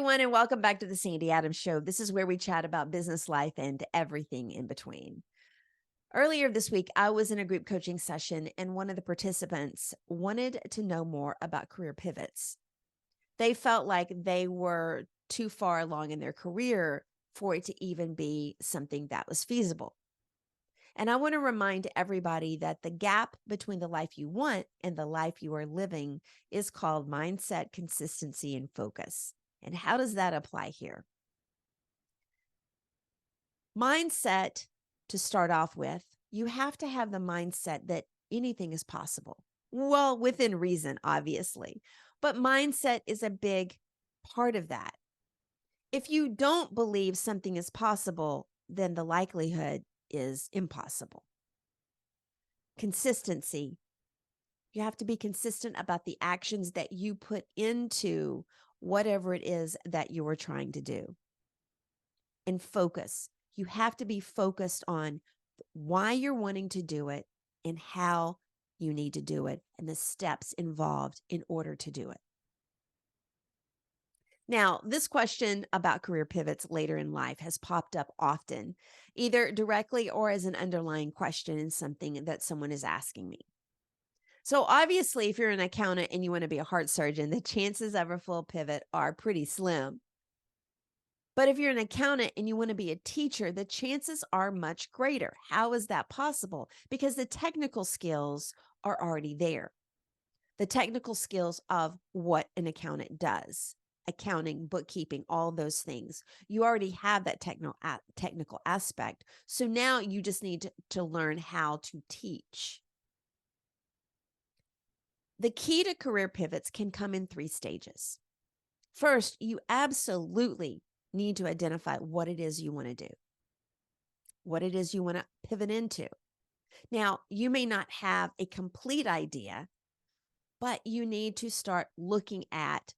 everyone, and welcome back to the Sandy Adams Show. This is where we chat about business life and everything in between. Earlier this week, I was in a group coaching session, and one of the participants wanted to know more about career pivots. They felt like they were too far along in their career for it to even be something that was feasible. And I want to remind everybody that the gap between the life you want and the life you are living is called mindset, consistency, and focus. And how does that apply here? Mindset, to start off with, you have to have the mindset that anything is possible. Well, within reason, obviously, but mindset is a big part of that. If you don't believe something is possible, then the likelihood is impossible. Consistency. You have to be consistent about the actions that you put into whatever it is that you are trying to do. And focus. You have to be focused on why you're wanting to do it and how you need to do it and the steps involved in order to do it. Now, this question about career pivots later in life has popped up often, either directly or as an underlying question in something that someone is asking me. So obviously, if you're an accountant and you want to be a heart surgeon, the chances of a full pivot are pretty slim. But if you're an accountant and you want to be a teacher, the chances are much greater. How is that possible? Because the technical skills are already there. The technical skills of what an accountant does, accounting, bookkeeping, all those things. You already have that technical aspect. So now you just need to learn how to teach. The key to career pivots can come in 3 stages. First, you absolutely need to identify what it is you want to do, what it is you want to pivot into. Now, you may not have a complete idea, but you need to start looking at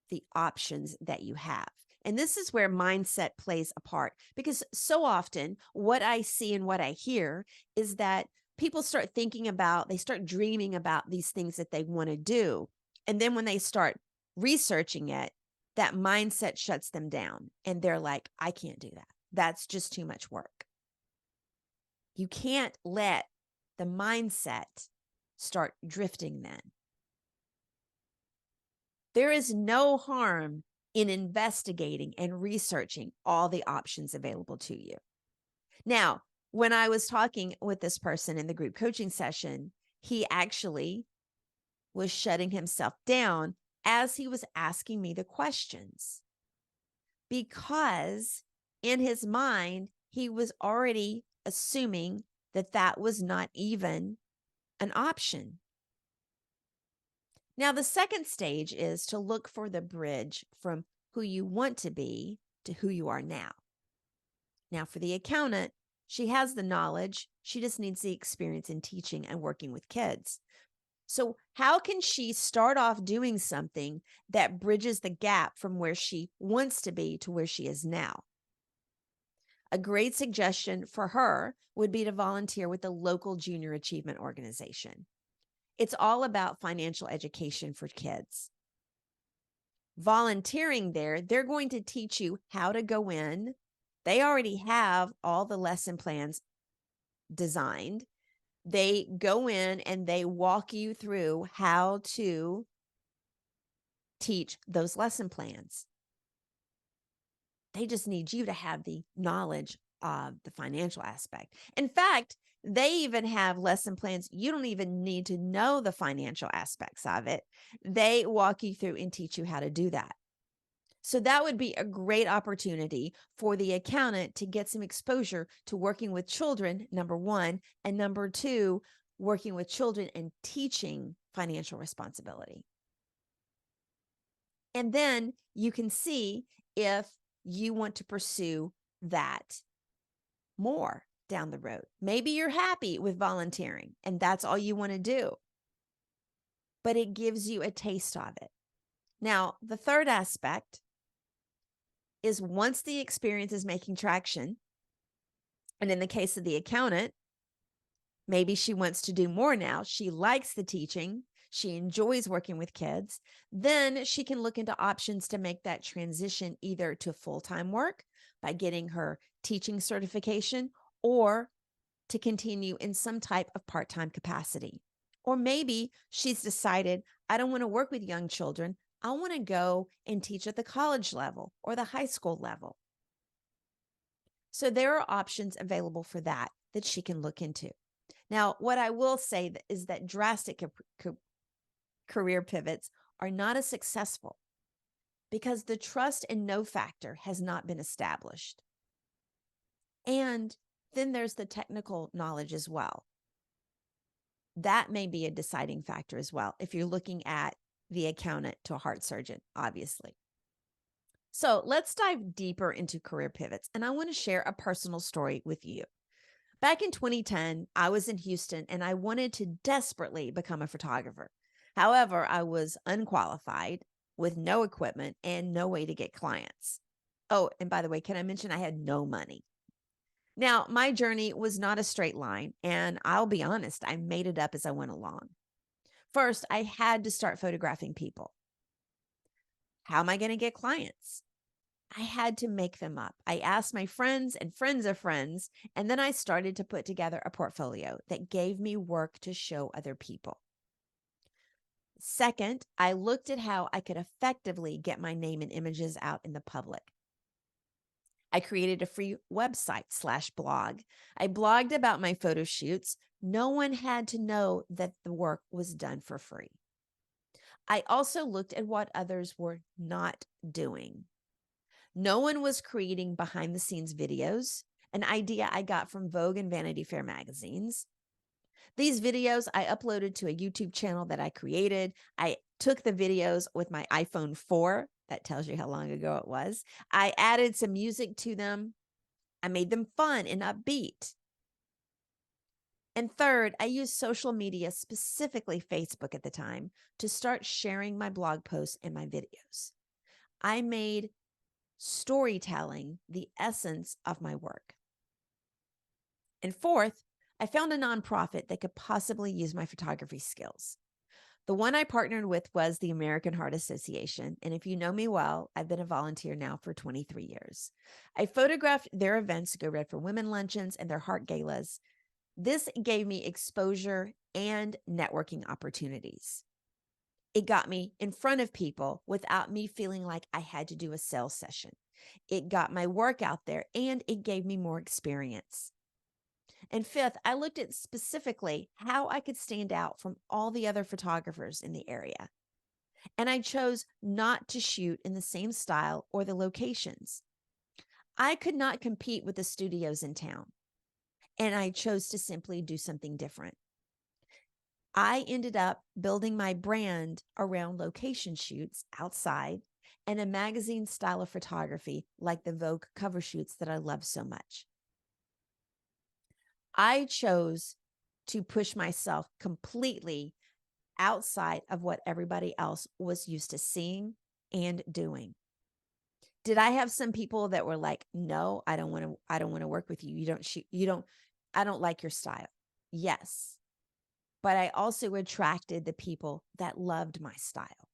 the options that you have. And this is where mindset plays a part, because so often what I see and what I hear is that people start thinking about, they start dreaming about these things that they want to do. And then when they start researching it, that mindset shuts them down. And they're like, I can't do that. That's just too much work. You can't let the mindset start drifting then. There is no harm in investigating and researching all the options available to you. Now, when I was talking with this person in the group coaching session, he actually was shutting himself down as he was asking me the questions, because in his mind, he was already assuming that that was not even an option. Now, the second stage is to look for the bridge from who you want to be to who you are now. Now, for the accountant, she has the knowledge. She just needs the experience in teaching and working with kids. So how can she start off doing something that bridges the gap from where she wants to be to where she is now? A great suggestion for her would be to volunteer with the local junior achievement organization. It's all about financial education for kids. Volunteering there, they're going to teach you how to go in. They already have all the lesson plans designed. They go in and they walk you through how to teach those lesson plans. They just need you to have the knowledge of the financial aspect. In fact, they even have lesson plans. You don't even need to know the financial aspects of it. They walk you through and teach you how to do that. So that would be a great opportunity for the accountant to get some exposure to working with children, number one, and number two, working with children and teaching financial responsibility. And then you can see if you want to pursue that more down the road. Maybe you're happy with volunteering and that's all you want to do, but it gives you a taste of it. Now, the third aspect is once the experience is making traction, and in the case of the accountant, maybe she wants to do more now. She likes the teaching. She enjoys working with kids. Then she can look into options to make that transition either to full-time work by getting her teaching certification or to continue in some type of part-time capacity. Or maybe she's decided, I don't want to work with young children. I want to go and teach at the college level or the high school level. So there are options available for that she can look into. Now, what I will say is that drastic career pivots are not as successful because the trust and know factor has not been established. And then there's the technical knowledge as well. That may be a deciding factor as well if you're looking at the accountant to a heart surgeon, obviously. So let's dive deeper into career pivots. And I want to share a personal story with you. Back in 2010, I was in Houston and I wanted to desperately become a photographer. However, I was unqualified with no equipment and no way to get clients. Oh, and by the way, can I mention I had no money? Now, my journey was not a straight line, and I'll be honest, I made it up as I went along. First, I had to start photographing people. How am I going to get clients? I had to make them up. I asked my friends and friends of friends, and then I started to put together a portfolio that gave me work to show other people. Second, I looked at how I could effectively get my name and images out in the public. I created a free website/blog. I blogged about my photo shoots. No one had to know that the work was done for free. I also looked at what others were not doing. No one was creating behind the scenes videos, an idea I got from Vogue and Vanity Fair magazines. These videos I uploaded to a YouTube channel that I created. I took the videos with my iPhone 4. That tells you how long ago it was. I added some music to them. I made them fun and upbeat. And third, I used social media, specifically Facebook at the time, to start sharing my blog posts and my videos. I made storytelling the essence of my work. And fourth, I found a nonprofit that could possibly use my photography skills. The one I partnered with was the American Heart Association. And if you know me well, I've been a volunteer now for 23 years. I photographed their events, Go Red for Women luncheons, and their heart galas. This gave me exposure and networking opportunities. It got me in front of people without me feeling like I had to do a sales session. It got my work out there and it gave me more experience. And fifth, I looked at specifically how I could stand out from all the other photographers in the area. And I chose not to shoot in the same style or the locations. I could not compete with the studios in town, and I chose to simply do something different. I ended up building my brand around location shoots outside and a magazine style of photography like the Vogue cover shoots that I love so much. I chose to push myself completely outside of what everybody else was used to seeing and doing. Did I have some people that were like, "No, I don't want to work with you. You don't shoot, I don't like your style." Yes. But I also attracted the people that loved my style.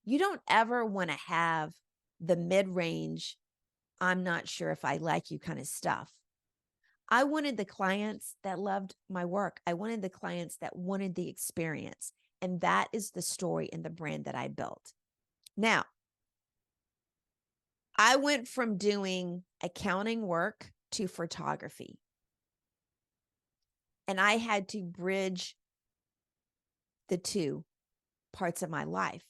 You don't ever want to have the mid-range, I'm not sure if I like you kind of stuff. I wanted the clients that loved my work. I wanted the clients that wanted the experience. And that is the story and the brand that I built. Now, I went from doing accounting work to photography. And I had to bridge the two parts of my life.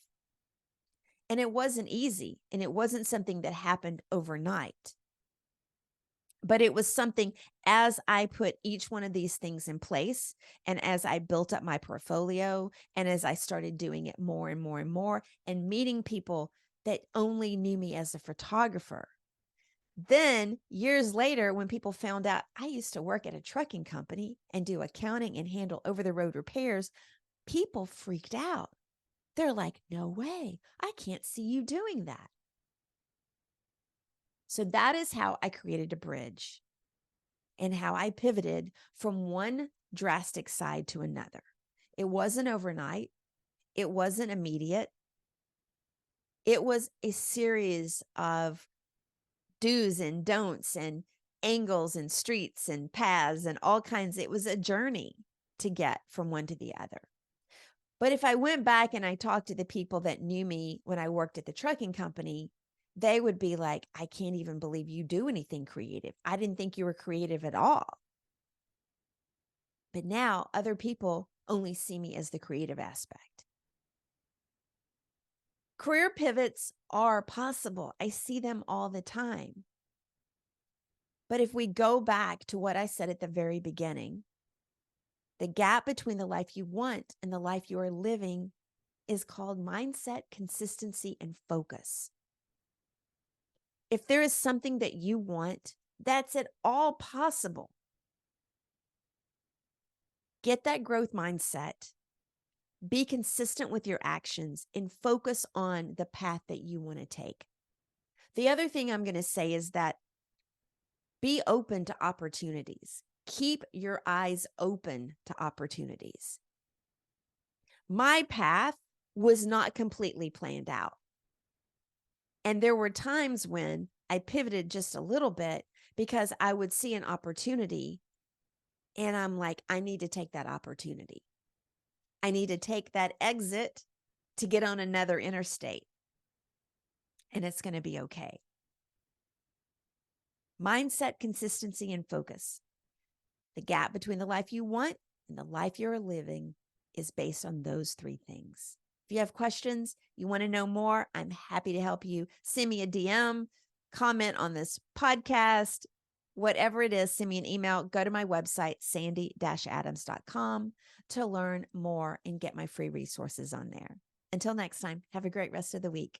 And it wasn't easy. And it wasn't something that happened overnight. But it was something, as I put each one of these things in place, and as I built up my portfolio, and as I started doing it more and more and more, and meeting people that only knew me as a photographer. Then years later, when people found out I used to work at a trucking company and do accounting and handle over the road repairs, people freaked out. They're like, "No way, I can't see you doing that." So that is how I created a bridge and how I pivoted from one drastic side to another. It wasn't overnight. It wasn't immediate. It was a series of do's and don'ts and angles and streets and paths and all kinds. It was a journey to get from one to the other. But if I went back and I talked to the people that knew me when I worked at the trucking company, they would be like, I can't even believe you do anything creative. I didn't think you were creative at all. But now other people only see me as the creative aspect. Career pivots are possible. I see them all the time. But if we go back to what I said at the very beginning, the gap between the life you want and the life you are living is called mindset, consistency, and focus. If there is something that you want, that's at all possible. Get that growth mindset. Be consistent with your actions and focus on the path that you want to take. The other thing I'm going to say is that be open to opportunities. Keep your eyes open to opportunities. My path was not completely planned out. And there were times when I pivoted just a little bit because I would see an opportunity and I'm like, I need to take that opportunity. I need to take that exit to get on another interstate. And it's going to be okay. Mindset, consistency, and focus. The gap between the life you want and the life you're living is based on those three things. If you have questions, you want to know more, I'm happy to help you. Send me a DM, comment on this podcast, whatever it is, send me an email. Go to my website, sandy-adams.com, to learn more and get my free resources on there. Until next time, have a great rest of the week.